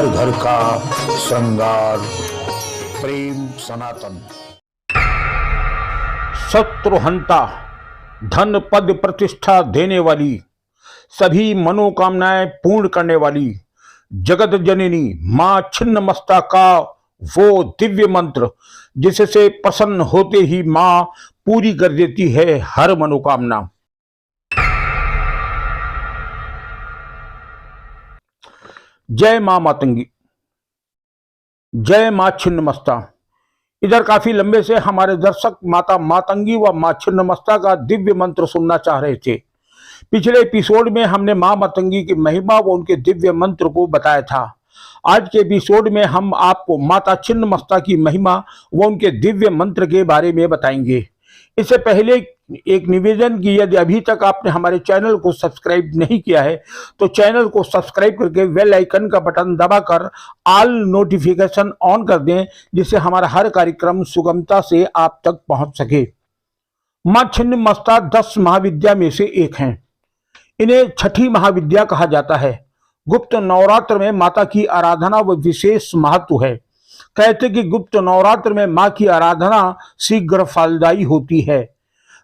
घर घर का श्रृंगार। प्रेम सनातन। शत्रुहंता, धन पद प्रतिष्ठा देने वाली, सभी मनोकामनाएं पूर्ण करने वाली जगत जननी मां छिन्नमस्ता का वो दिव्य मंत्र जिससे प्रसन्न होते ही मां पूरी कर देती है हर मनोकामना। जय मां मातंगी, जय मां छिन्नमस्ता। इधर काफी लंबे से हमारे दर्शक माता मातंगी व मां छिन्नमस्ता का दिव्य मंत्र सुनना चाह रहे थे। पिछले एपिसोड में हमने मां मातंगी की महिमा व उनके दिव्य मंत्र को बताया था। आज के एपिसोड में हम आपको माता छिन्नमस्ता की महिमा व उनके दिव्य मंत्र के बारे में बताएंगे। इससे पहले एक निवेदन की, यदि अभी तक आपने हमारे चैनल को सब्सक्राइब नहीं किया है तो चैनल को सब्सक्राइब करके बेल आइकन का बटन दबाकर ऑल नोटिफिकेशन ऑन कर दें, जिससे हमारा हर कार्यक्रम सुगमता से आप तक पहुंच सके। मां छिन्नमस्ता 10 महाविद्या में से एक हैं। इन्हें छठी महाविद्या कहा जाता है। गुप्त नवरात्र में माता की आराधना व विशेष महत्व है। कहते कि गुप्त नवरात्र में मां की आराधना शीघ्र फलदायी होती है।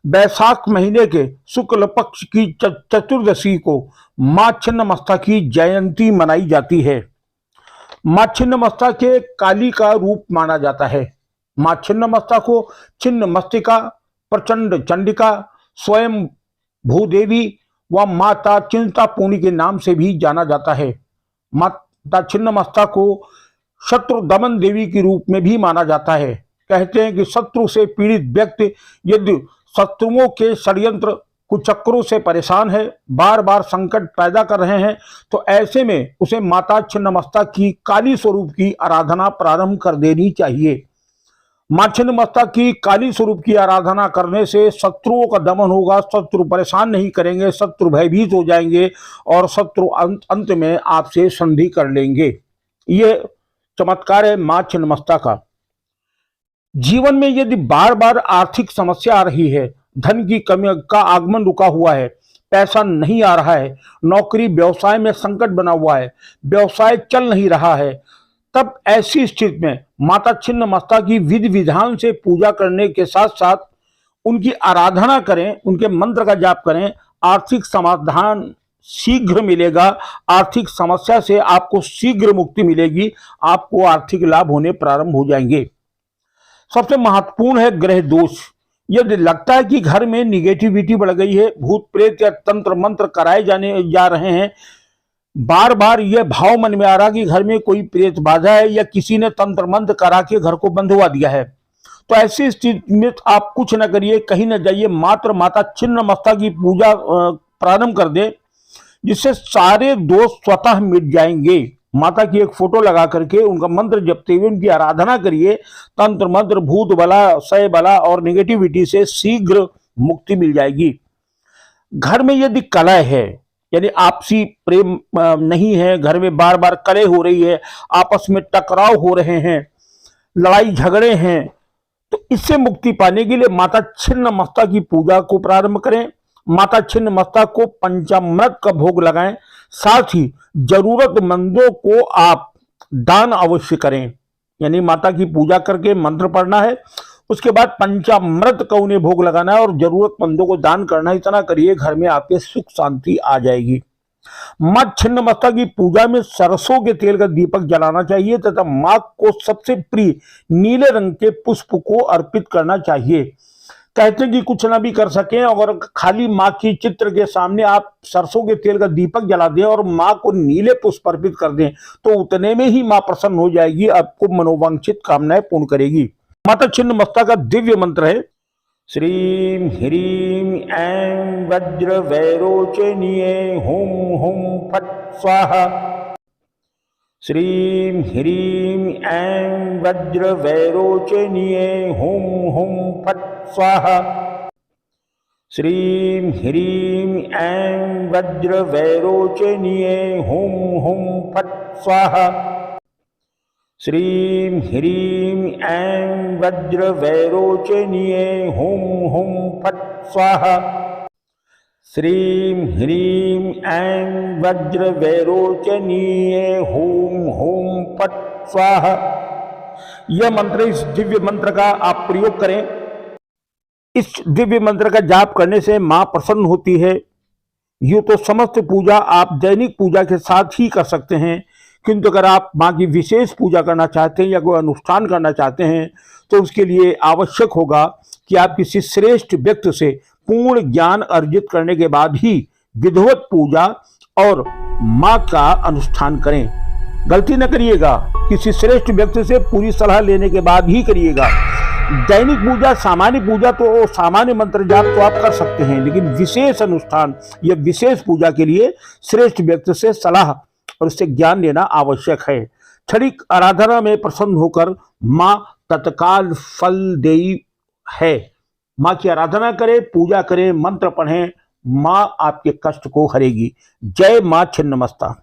बैसाख महीने के शुक्ल पक्ष की चतुर्दशी को मां छिन्नमस्ता की जयंती मनाई जाती है। मां छिन्नमस्ता के काली का रूप माना जाता है। मां छिन्नमस्ता को छिन्नमस्तिका, प्रचंड चंडिका, स्वयं भूदेवी व माता चिंतापूर्णी के नाम से भी जाना जाता है। माता छिन्नमस्ता को शत्रु दमन देवी के रूप में भी माना जाता है। कहते हैं कि शत्रु से पीड़ित व्यक्ति यदि शत्रुओं के षड्यंत्र कुचक्रों से परेशान है, बार बार संकट पैदा कर रहे हैं, तो ऐसे में उसे माता छिन्नमस्ता की काली स्वरूप की आराधना प्रारंभ कर देनी चाहिए। मां छिन्नमस्ता की काली स्वरूप की आराधना करने से शत्रुओं का दमन होगा, शत्रु परेशान नहीं करेंगे, शत्रु भयभीत हो जाएंगे और शत्रु अंत में आपसे संधि कर लेंगे। ये चमत्कार है मां छिन्नमस्ता का। जीवन में यदि बार बार आर्थिक समस्या आ रही है, धन की कमी का आगमन रुका हुआ है, पैसा नहीं आ रहा है, नौकरी व्यवसाय में संकट बना हुआ है, व्यवसाय चल नहीं रहा है, तब ऐसी स्थिति में माता छिन्नमस्ता की विधि विधान से पूजा करने के साथ साथ उनकी आराधना करें, उनके मंत्र का जाप करें, आर्थिक समाधान शीघ्र मिलेगा। आर्थिक समस्या से आपको शीघ्र मुक्ति मिलेगी, आपको आर्थिक लाभ होने प्रारंभ हो जाएंगे। सबसे महत्वपूर्ण है ग्रह दोष। यदि लगता है कि घर में निगेटिविटी बढ़ गई है, भूत प्रेत या तंत्र मंत्र कराए जा रहे हैं, बार बार यह भाव मन में आ रहा कि घर में कोई प्रेत बाधा है या किसी ने तंत्र मंत्र करा के घर को बंधवा दिया है, तो ऐसी स्थिति में आप कुछ न करिए, कहीं न जाइए, मात्र माता छिन्नमस्ता की पूजा प्रारंभ कर दे, जिससे सारे दोष स्वतः मिट जाएंगे। माता की एक फोटो लगा करके उनका मंत्र जपते हुए उनकी आराधना करिए। तंत्र मंत्र, भूत बला, शय बला और नेगेटिविटी से शीघ्र मुक्ति मिल जाएगी। घर में यदि कलह है, यानी आपसी प्रेम नहीं है, घर में बार बार कलह हो रही है, आपस में टकराव हो रहे हैं, लड़ाई झगड़े हैं, तो इससे मुक्ति पाने के लिए माता छिन्नमस्ता की पूजा को प्रारंभ करें। माता छिन्नमस्ता को पंचामृत का भोग लगाएं, साथ ही जरूरतमंदों को आप दान अवश्य करें। यानी माता की पूजा करके मंत्र पढ़ना है, उसके बाद पंचामृत का उन्हें भोग लगाना है और जरूरतमंदों को दान करना है। इतना करिए, घर में आपके सुख शांति आ जाएगी। मां छिन्नमस्ता की पूजा में सरसों के तेल का दीपक जलाना चाहिए तथा मां को सबसे प्रिय नीले रंग के पुष्प को अर्पित करना चाहिए। कहते हैं कि कुछ ना भी कर सकें, अगर खाली मां की चित्र के सामने आप सरसों के तेल का दीपक जला दें और मां को नीले पुष्प अर्पित कर दें, तो उतने में ही मां प्रसन्न हो जाएगी, आपको मनोवांछित कामनाएं पूर्ण करेगी। माता छिन्नमस्ता का दिव्य मंत्र है श्रीं ह्रीं ऐं वज्र वैरोचनीये हुम हुम फट स्वाहा। श्रीं ह्रीं ऐं वज्र वैरोचनीये हुम हुम फट स्वाहा। श्रीं ह्रीं ऐं वज्र वैरोचनीये हुम हुम फट स्वाहा। श्रीं ह्रीं ऐं वज्र वैरोचनीये हुम हुम फट स्वाहा। श्रीं ह्रीं ऐं वज्रवैरोचनीये हूं हूं फट स्वाहा। यह मंत्र, इस दिव्य मंत्र का आप प्रयोग करें। इस दिव्य मंत्र का जाप करने से मां प्रसन्न होती है। यूं तो समस्त पूजा आप दैनिक पूजा के साथ ही कर सकते हैं, किंतु अगर आप मां की विशेष पूजा करना चाहते हैं या कोई अनुष्ठान करना चाहते हैं तो उसके लिए आवश्यक होगा कि आप किसी श्रेष्ठ व्यक्ति से पूर्ण ज्ञान अर्जित करने के बाद ही विधिवत पूजा और मां का अनुष्ठान करें। गलती न करिएगा, किसी श्रेष्ठ व्यक्ति से पूरी सलाह लेने के बाद ही करिएगा। दैनिक पूजा, सामान्य पूजा तो सामान्य मंत्र जाप तो आप कर सकते हैं, लेकिन विशेष अनुष्ठान या विशेष पूजा के लिए श्रेष्ठ व्यक्ति से सलाह और उससे ज्ञान लेना आवश्यक है। क्षणिक आराधना में प्रसन्न होकर मां तत्काल फल देई है। मां की आराधना करें, पूजा करें, मंत्र पढ़ें, मां आपके कष्ट को हरेगी। जय मां छिन्नमस्ता।